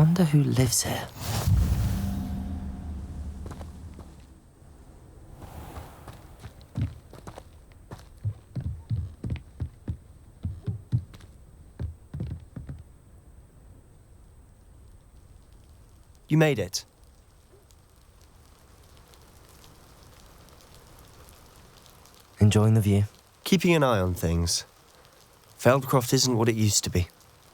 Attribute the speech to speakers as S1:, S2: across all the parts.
S1: Wonder who lives here.
S2: You made it.
S1: Enjoying the view?
S2: Keeping an eye on things. Feldcroft isn't what it used to be.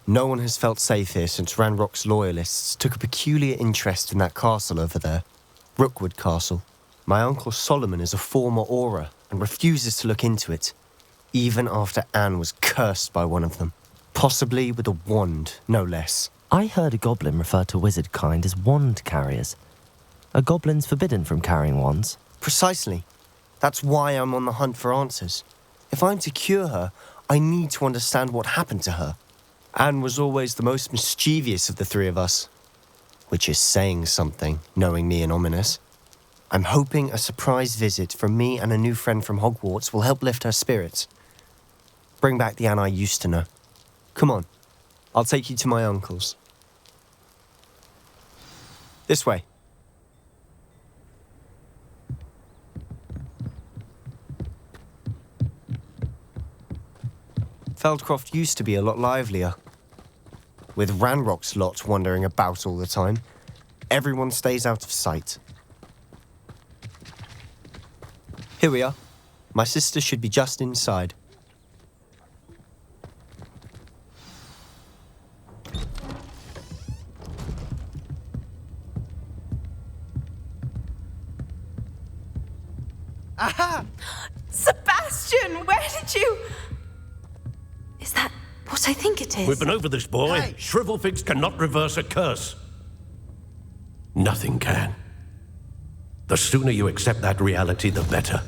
S2: No one has felt safe here since Ranrock's loyalists took a peculiar interest in that castle over there. Rookwood Castle. My uncle Solomon is a former Auror and refuses to look into it, even after Anne was cursed by one of them. Possibly with a wand, no less.
S1: I heard a goblin refer to wizard kind as wand carriers. Are goblins forbidden from carrying wands?
S2: Precisely. That's why I'm on the hunt for answers. If I'm to cure her, I need to understand what happened to her. Anne was always the most mischievous of the three of us. Which is saying something, knowing me and Ominous. I'm hoping a surprise visit from me and a new friend from Hogwarts will help lift her spirits. Bring back the Anne I used to know. Come on, I'll take you to my uncle's. This way. Feldcroft used to be a lot livelier. With Ranrock's lot wandering about all the time, everyone stays out of sight. Here we are. My sister should be just inside.
S3: Aha!
S4: Sebastian, where did you... Is that what I think it is?
S5: We've been over this, boy.
S3: Hey.
S5: Shrivelfigs cannot reverse a curse. Nothing can. The sooner you accept that reality, the better.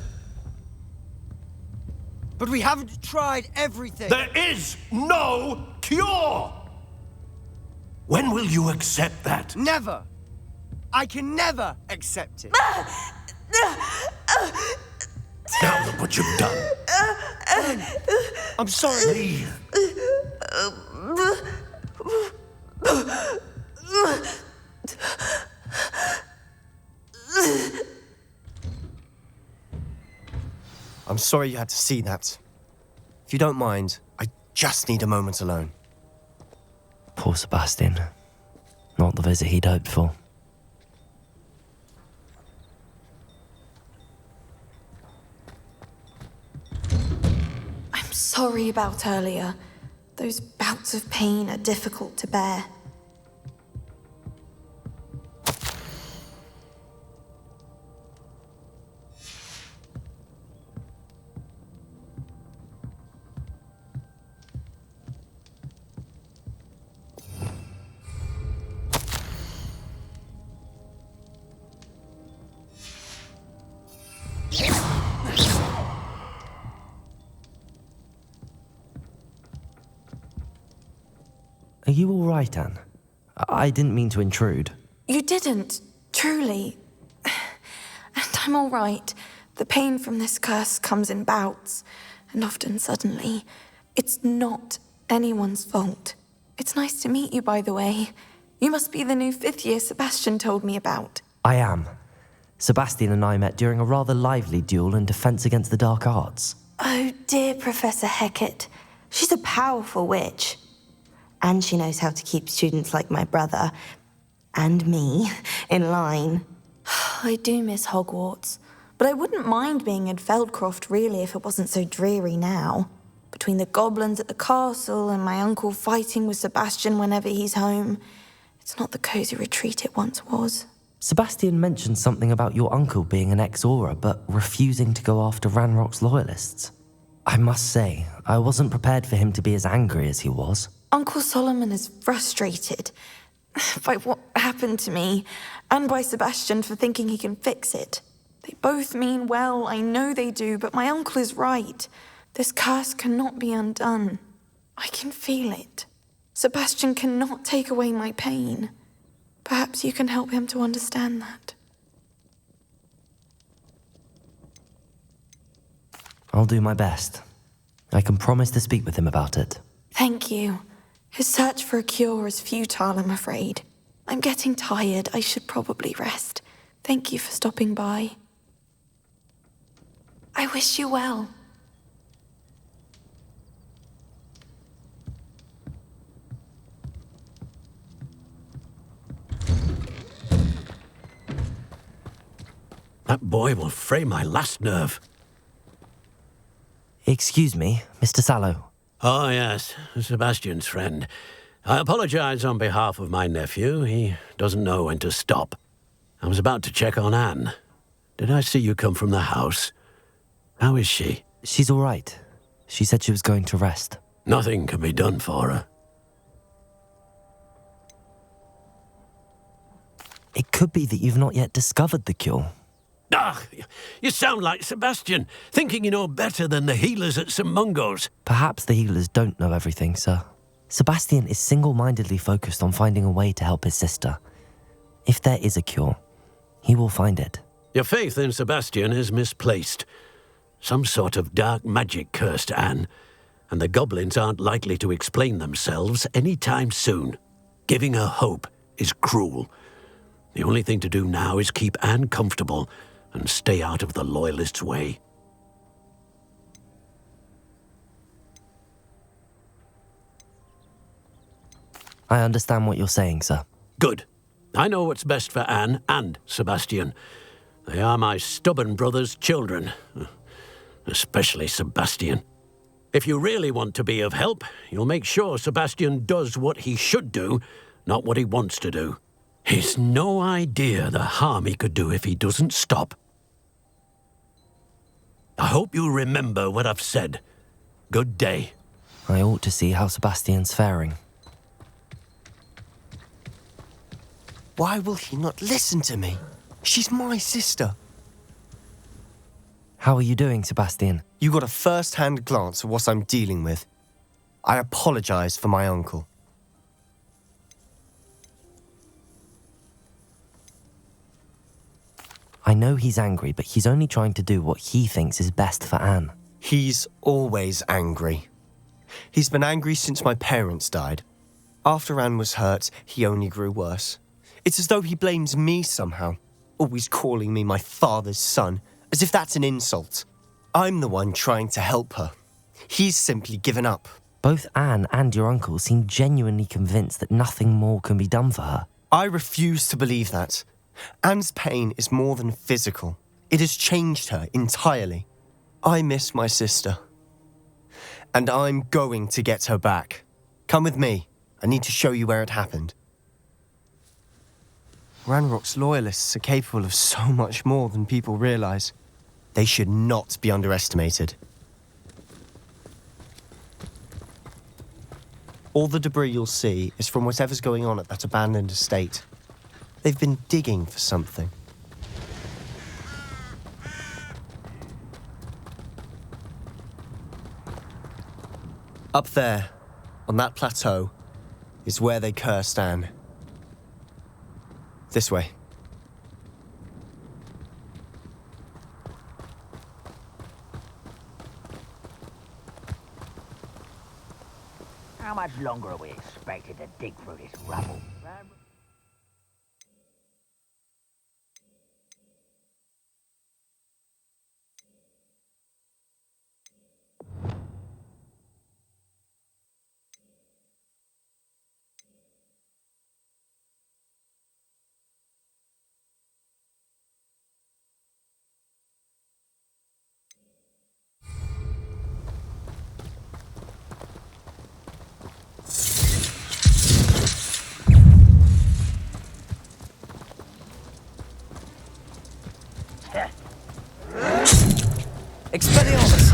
S3: But we haven't tried everything.
S5: There is no cure! When will you accept that?
S3: Never. I can never accept it.
S5: Now look what you've done.
S3: I'm sorry.
S5: Leave.
S2: I'm sorry you had to see that. If you don't mind, I just need a moment alone.
S1: Poor Sebastian. Not the visit he'd hoped for.
S4: I'm sorry about earlier. Those bouts of pain are difficult to bear.
S1: Are you all right, Anne? I didn't mean to intrude.
S4: You didn't, truly. And I'm all right. The pain from this curse comes in bouts, and often suddenly. It's not anyone's fault. It's nice to meet you, by the way. You must be the new 5th year Sebastian told me about.
S1: I am. Sebastian and I met during a rather lively duel in Defense Against the Dark Arts.
S6: Oh, dear Professor Hecat. She's a powerful witch. And she knows how to keep students like my brother, and me, in line.
S4: I do miss Hogwarts, but I wouldn't mind being in Feldcroft, really, if it wasn't so dreary now. Between the goblins at the castle and my uncle fighting with Sebastian whenever he's home, it's not the cosy retreat it once was.
S1: Sebastian mentioned something about your uncle being an ex-Auror, but refusing to go after Ranrock's loyalists. I must say, I wasn't prepared for him to be as angry as he was.
S4: Uncle Solomon is frustrated by what happened to me, and by Sebastian for thinking he can fix it. They both mean well, I know they do, but my uncle is right. This curse cannot be undone. I can feel it. Sebastian cannot take away my pain. Perhaps you can help him to understand that.
S1: I'll do my best. I can promise to speak with him about it.
S4: Thank you. His search for a cure is futile, I'm afraid. I'm getting tired. I should probably rest. Thank you for stopping by. I wish you well.
S5: That boy will fray my last nerve.
S1: Excuse me, Mr. Sallow.
S5: Oh, yes, Sebastian's friend. I apologize on behalf of my nephew. He doesn't know when to stop. I was about to check on Anne. Did I see you come from the house? How is she?
S1: She's all right. She said she was going to rest.
S5: Nothing can be done for her.
S1: It could be that you've not yet discovered the cure.
S5: Ah, you sound like Sebastian, thinking you know better than the healers at St. Mungo's.
S1: Perhaps the healers don't know everything, sir. Sebastian is single-mindedly focused on finding a way to help his sister. If there is a cure, he will find it.
S5: Your faith in Sebastian is misplaced. Some sort of dark magic cursed Anne, and the goblins aren't likely to explain themselves any time soon. Giving her hope is cruel. The only thing to do now is keep Anne comfortable and stay out of the Loyalists' way.
S1: I understand what you're saying, sir.
S5: Good. I know what's best for Anne and Sebastian. They are my stubborn brother's children. Especially Sebastian. If you really want to be of help, you'll make sure Sebastian does what he should do, not what he wants to do. He's no idea the harm he could do if he doesn't stop. I hope you remember what I've said. Good day.
S1: I ought to see how Sebastian's faring.
S2: Why will he not listen to me? She's my sister.
S1: How are you doing, Sebastian?
S2: You got a first-hand glance at what I'm dealing with. I apologize for my uncle.
S1: I know he's angry, but he's only trying to do what he thinks is best for Anne.
S2: He's always angry. He's been angry since my parents died. After Anne was hurt, he only grew worse. It's as though he blames me somehow, always calling me my father's son, as if that's an insult. I'm the one trying to help her. He's simply given up.
S1: Both Anne and your uncle seem genuinely convinced that nothing more can be done for her.
S2: I refuse to believe that. Anne's pain is more than physical. It has changed her entirely. I miss my sister. And I'm going to get her back. Come with me. I need to show you where it happened. Ranrock's loyalists are capable of so much more than people realize. They should not be underestimated. All the debris you'll see is from whatever's going on at that abandoned estate. They've been digging for something. Up there, on that plateau, is where they cursed Anne. This way.
S7: How much longer are we expected to dig through this rubble?
S1: Expelliarmus!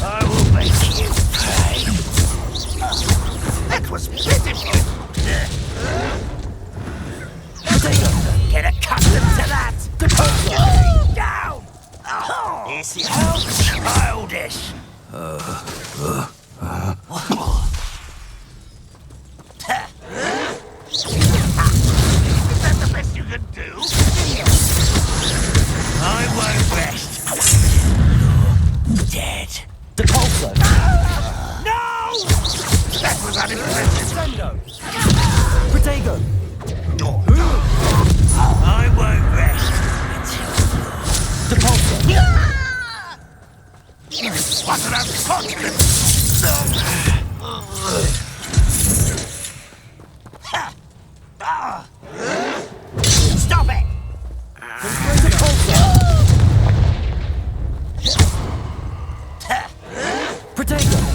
S7: I will make you pay. That was pitiful. Get accustomed to that. Down. Oh, this is childish. Is that the best you can do? I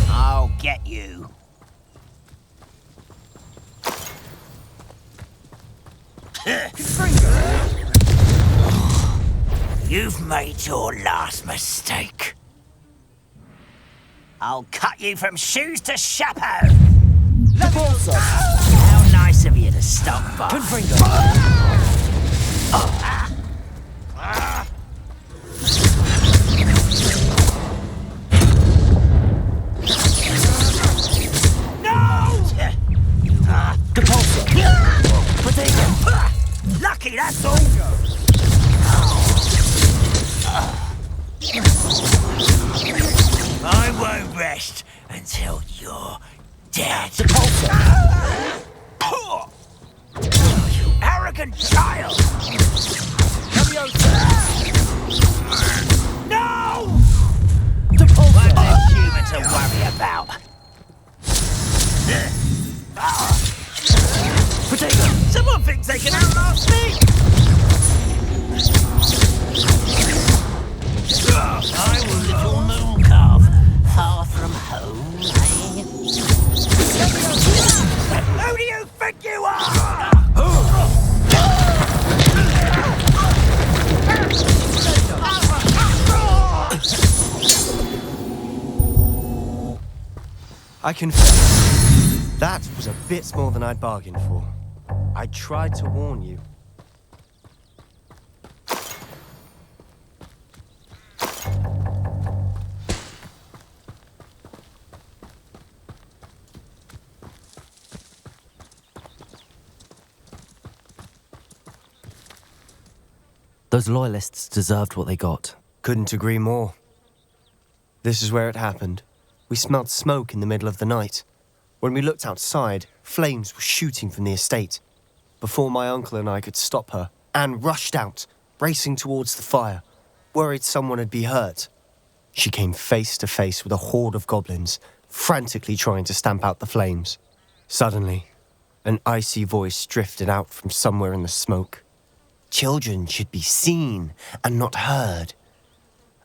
S7: I'll get you. You've made your last mistake. I'll cut you from shoes to chapeau. How nice of you to stop by. Lucky, that's all. I won't rest until you're dead. You arrogant child! No! One less human to worry about. Someone thinks they can outlast me! I was a little moon calf, far from home, eh? Who do you think you are?
S2: I confess, that was a bit more than I'd bargained for. I tried to warn you.
S1: Those loyalists deserved what they got.
S2: Couldn't agree more. This is where it happened. We smelled smoke in the middle of the night. When we looked outside, flames were shooting from the estate. Before my uncle and I could stop her, Anne rushed out, racing towards the fire, worried someone had been hurt. She came face to face with a horde of goblins, frantically trying to stamp out the flames. Suddenly, an icy voice drifted out from somewhere in the smoke. Children should be seen and not heard.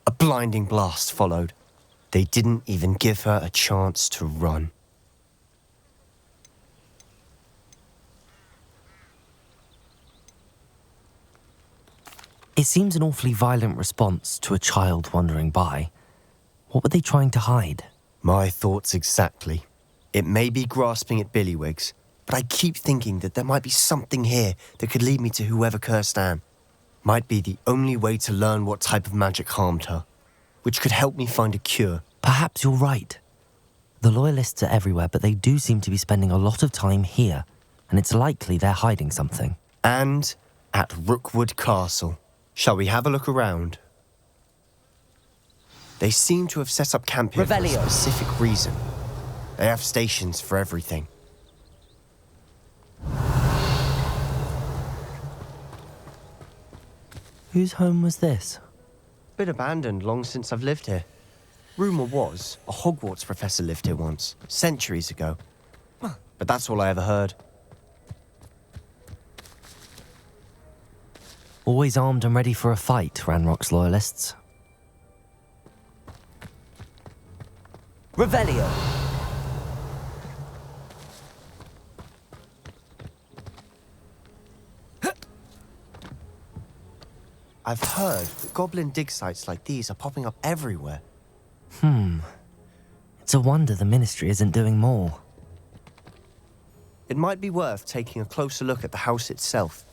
S2: A blinding blast followed. They didn't even give her a chance to run.
S1: It seems an awfully violent response to a child wandering by. What were they trying to hide?
S2: My thoughts exactly. It may be grasping at Billywigs, but I keep thinking that there might be something here that could lead me to whoever cursed Anne. Might be the only way to learn what type of magic harmed her, which could help me find a cure.
S1: Perhaps you're right. The loyalists are everywhere, but they do seem to be spending a lot of time here, and it's likely they're hiding something.
S2: And at Rookwood Castle. Shall we have a look around? They seem to have set up camp here for a specific reason. They have stations for everything.
S1: Whose home was this?
S2: Been abandoned long since I've lived here. Rumour was a Hogwarts professor lived here once, centuries ago. But that's all I ever heard.
S1: Always armed and ready for a fight, Ranrock's loyalists.
S3: Revelio.
S2: I've heard that goblin dig sites like these are popping up everywhere.
S1: It's a wonder the Ministry isn't doing more.
S2: It might be worth taking a closer look at the house itself.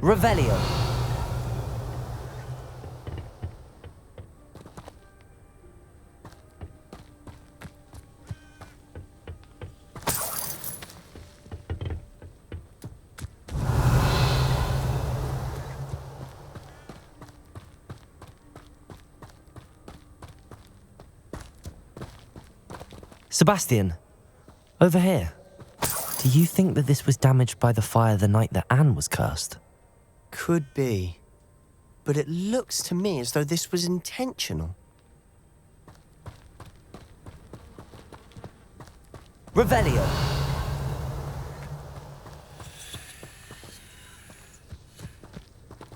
S3: Revelio.
S1: Sebastian, over here. Do you think that this was damaged by the fire the night that Anne was cursed?
S2: Could be. But it looks to me as though this was intentional.
S1: Revelio.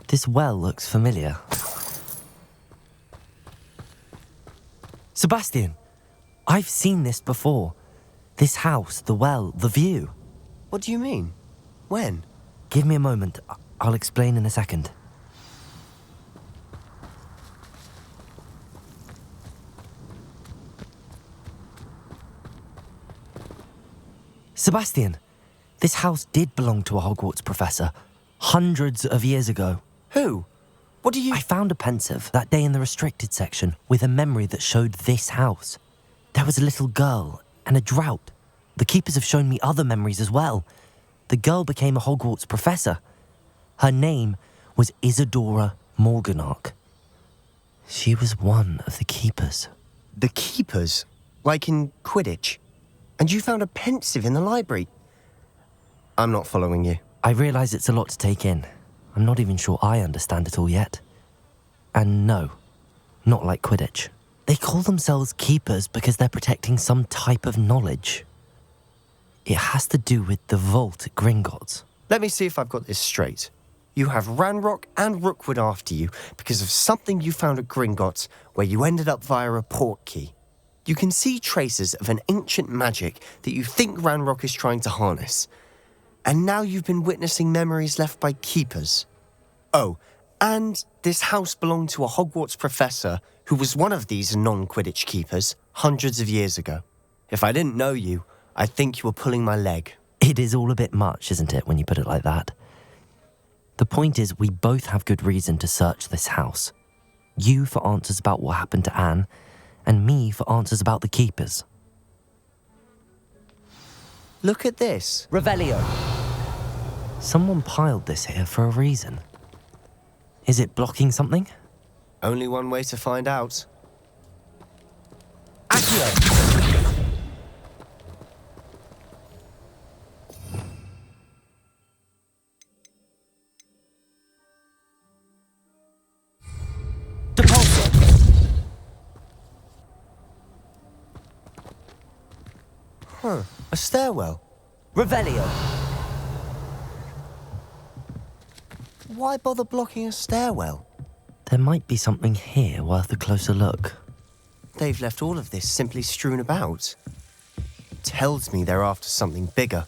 S1: This well looks familiar. Sebastian, I've seen this before. This house, the well, the view.
S2: What do you mean? When?
S1: Give me a moment. I'll explain in a second. Sebastian, this house did belong to a Hogwarts professor hundreds of years ago.
S2: Who? What do you...
S1: I found a pensive that day in the restricted section with a memory that showed this house. There was a little girl and a drought. The keepers have shown me other memories as well. The girl became a Hogwarts professor. Her name was Isadora Morganach. She was one of the keepers.
S2: The keepers? Like in Quidditch? And you found a pensive in the library? I'm not following you.
S1: I realise it's a lot to take in. I'm not even sure I understand it all yet. And no, not like Quidditch. They call themselves keepers because they're protecting some type of knowledge. It has to do with the vault at Gringotts.
S2: Let me see if I've got this straight. You have Ranrock and Rookwood after you because of something you found at Gringotts where you ended up via a port key. You can see traces of an ancient magic that you think Ranrock is trying to harness. And now you've been witnessing memories left by keepers. Oh, and this house belonged to a Hogwarts professor who was one of these non-Quidditch keepers hundreds of years ago. If I didn't know you, I'd think you were pulling my leg.
S1: It is all a bit much, isn't it, when you put it like that? The point is, we both have good reason to search this house. You for answers about what happened to Anne, and me for answers about the keepers.
S2: Look at this.
S1: Revelio. Someone piled this here for a reason. Is it blocking something?
S2: Only one way to find out.
S1: Accio! Depulso!
S2: Huh, a stairwell.
S1: Revelio.
S2: Why bother blocking a stairwell?
S1: There might be something here worth a closer look.
S2: They've left all of this simply strewn about. Tells me they're after something bigger.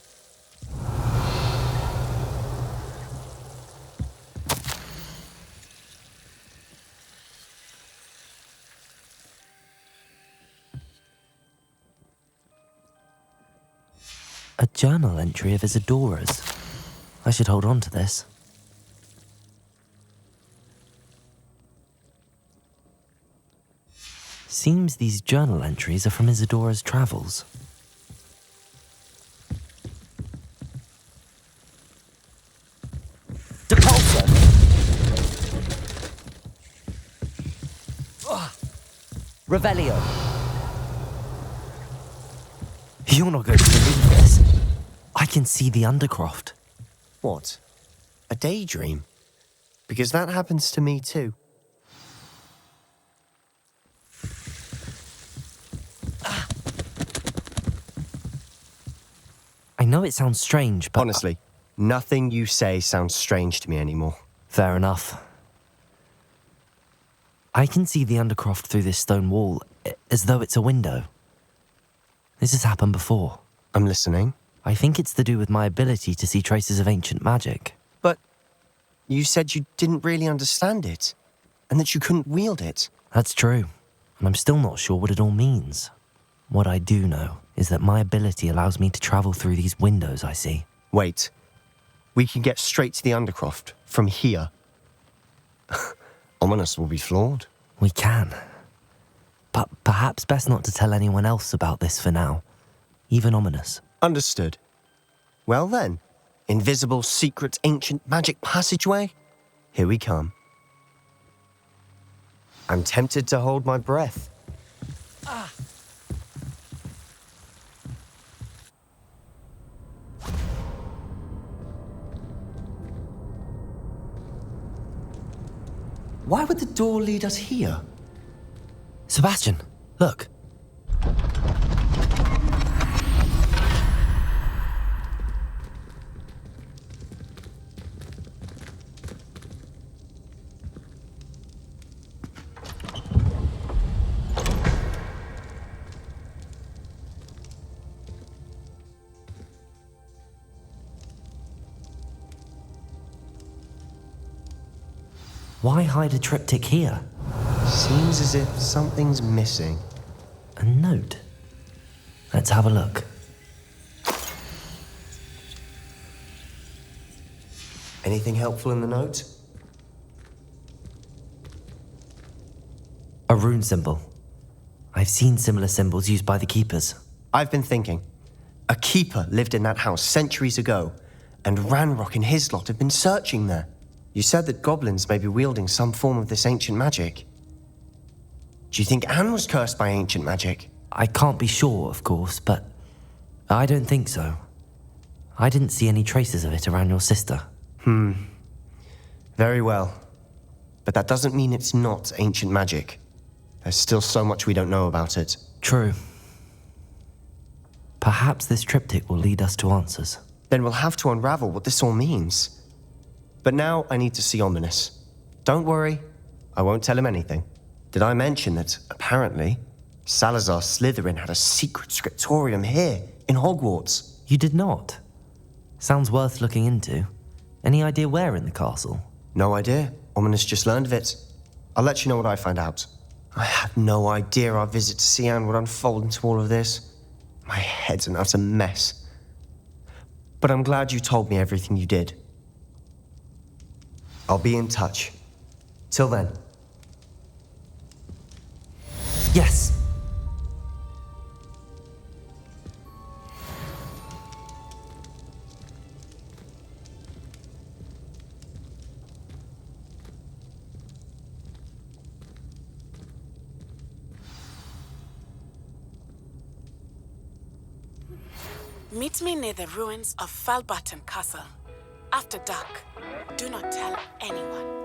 S1: A journal entry of Isadora's. I should hold on to this. Seems these journal entries are from Isadora's travels. Depulso! Revelio. You're not going to believe this. I can see the Undercroft.
S2: What? A daydream? Because that happens to me too.
S1: I know it sounds strange, but...
S2: Honestly, nothing you say sounds strange to me anymore.
S1: Fair enough. I can see the Undercroft through this stone wall, as though it's a window. This has happened before.
S2: I'm listening.
S1: I think it's to do with my ability to see traces of ancient magic.
S2: But you said you didn't really understand it, and that you couldn't wield it.
S1: That's true, and I'm still not sure what it all means. What I do know is that my ability allows me to travel through these windows I see.
S2: Wait. We can get straight to the Undercroft from here. Ominous will be flawed.
S1: We can. But perhaps best not to tell anyone else about this for now. Even Ominous.
S2: Understood. Well then, invisible, secret, ancient magic passageway? Here we come. I'm tempted to hold my breath. Why would the door lead us here?
S1: Sebastian, look. Why hide a triptych here?
S2: Seems as if something's missing.
S1: A note? Let's have a look.
S2: Anything helpful in the note?
S1: A rune symbol. I've seen similar symbols used by the keepers.
S2: I've been thinking. A keeper lived in that house centuries ago, and Ranrock and his lot have been searching there. You said that goblins may be wielding some form of this ancient magic. Do you think Anne was cursed by ancient magic?
S1: I can't be sure, of course, but I don't think so. I didn't see any traces of it around your sister.
S2: Very well. But that doesn't mean it's not ancient magic. There's still so much we don't know about it.
S1: True. Perhaps this triptych will lead us to answers.
S2: Then we'll have to unravel what this all means. But now I need to see Ominous. Don't worry, I won't tell him anything. Did I mention that, apparently, Salazar Slytherin had a secret scriptorium here, in Hogwarts?
S1: You did not? Sounds worth looking into. Any idea where in the castle?
S2: No idea. Ominous just learned of it. I'll let you know what I find out. I had no idea our visit to Cian would unfold into all of this. My head's an utter mess. But I'm glad you told me everything you did. I'll be in touch. Till then.
S1: Yes!
S8: Meet me near the ruins of Falbaton Castle. After dark. Do not tell anyone.